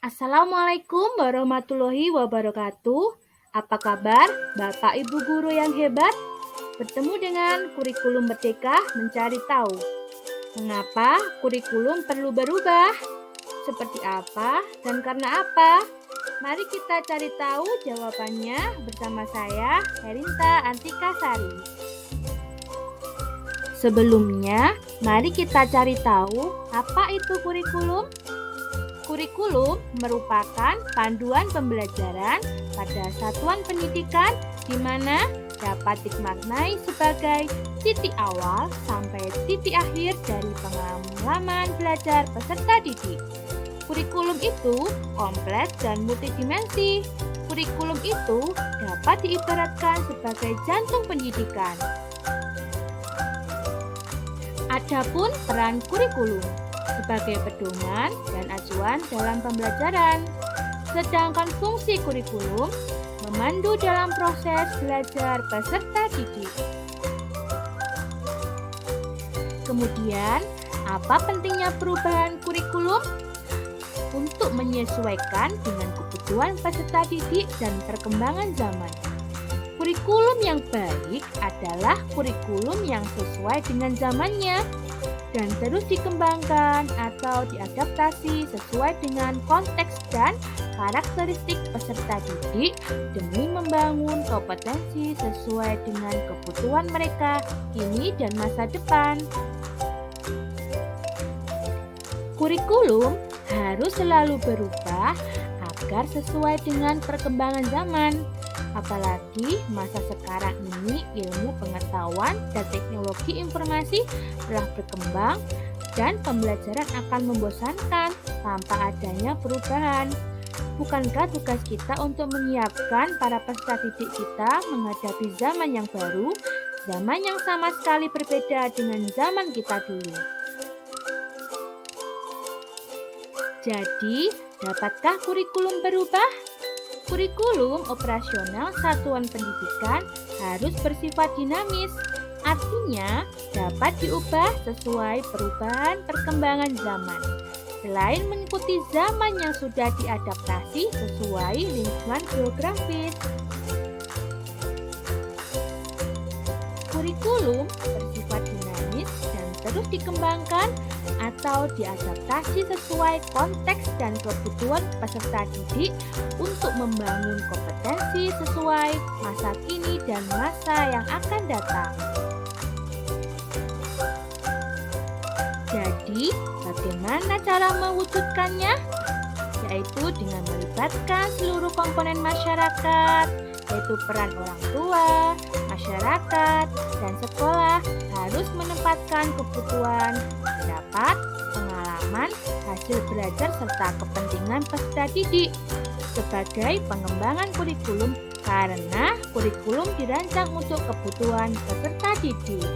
Assalamualaikum warahmatullahi wabarakatuh. Apa kabar Bapak Ibu guru yang hebat? Bertemu dengan kurikulum Merdeka mencari tahu. Mengapa kurikulum perlu berubah? Seperti apa dan karena apa? Mari kita cari tahu jawabannya bersama saya, Herinta Antika Sari. Sebelumnya, mari kita cari tahu apa itu kurikulum. Kurikulum merupakan panduan pembelajaran pada satuan pendidikan di mana dapat dimaknai sebagai titik awal sampai titik akhir dari pengalaman belajar peserta didik. Kurikulum itu kompleks dan multidimensi. Kurikulum itu dapat diibaratkan sebagai jantung pendidikan. Adapun peran kurikulum sebagai pedoman dan acuan dalam pembelajaran. Sedangkan fungsi kurikulum memandu dalam proses belajar peserta didik. Kemudian, apa pentingnya perubahan kurikulum? Untuk menyesuaikan dengan kebutuhan peserta didik dan perkembangan zaman. Kurikulum yang baik adalah kurikulum yang sesuai dengan zamannya dan terus dikembangkan atau diadaptasi sesuai dengan konteks dan karakteristik peserta didik demi membangun kompetensi sesuai dengan kebutuhan mereka kini dan masa depan. Kurikulum harus selalu berubah agar sesuai dengan perkembangan zaman. Apalagi masa sekarang ini ilmu pengetahuan dan teknologi informasi telah berkembang dan pembelajaran akan membosankan tanpa adanya perubahan. Bukankah tugas kita untuk menyiapkan para peserta didik kita menghadapi zaman yang baru, zaman yang sama sekali berbeda dengan zaman kita dulu? Jadi, dapatkah kurikulum berubah? Kurikulum operasional satuan pendidikan harus bersifat dinamis, artinya dapat diubah sesuai perubahan perkembangan zaman. Selain mengikuti zaman yang sudah diadaptasi sesuai lingkungan geografis. Kurikulum bersifat dinamis dan terus dikembangkan atau diadaptasi sesuai konteks dan kebutuhan peserta didik untuk membangun kompetensi sesuai masa kini dan masa yang akan datang. Jadi, bagaimana cara mewujudkannya? Yaitu dengan melibatkan seluruh komponen masyarakat, yaitu peran orang tua, masyarakat, dan sekolah harus menempatkan kebutuhan, pendapat, pengalaman, hasil belajar, serta kepentingan peserta didik sebagai pengembangan kurikulum karena kurikulum dirancang untuk kebutuhan peserta didik.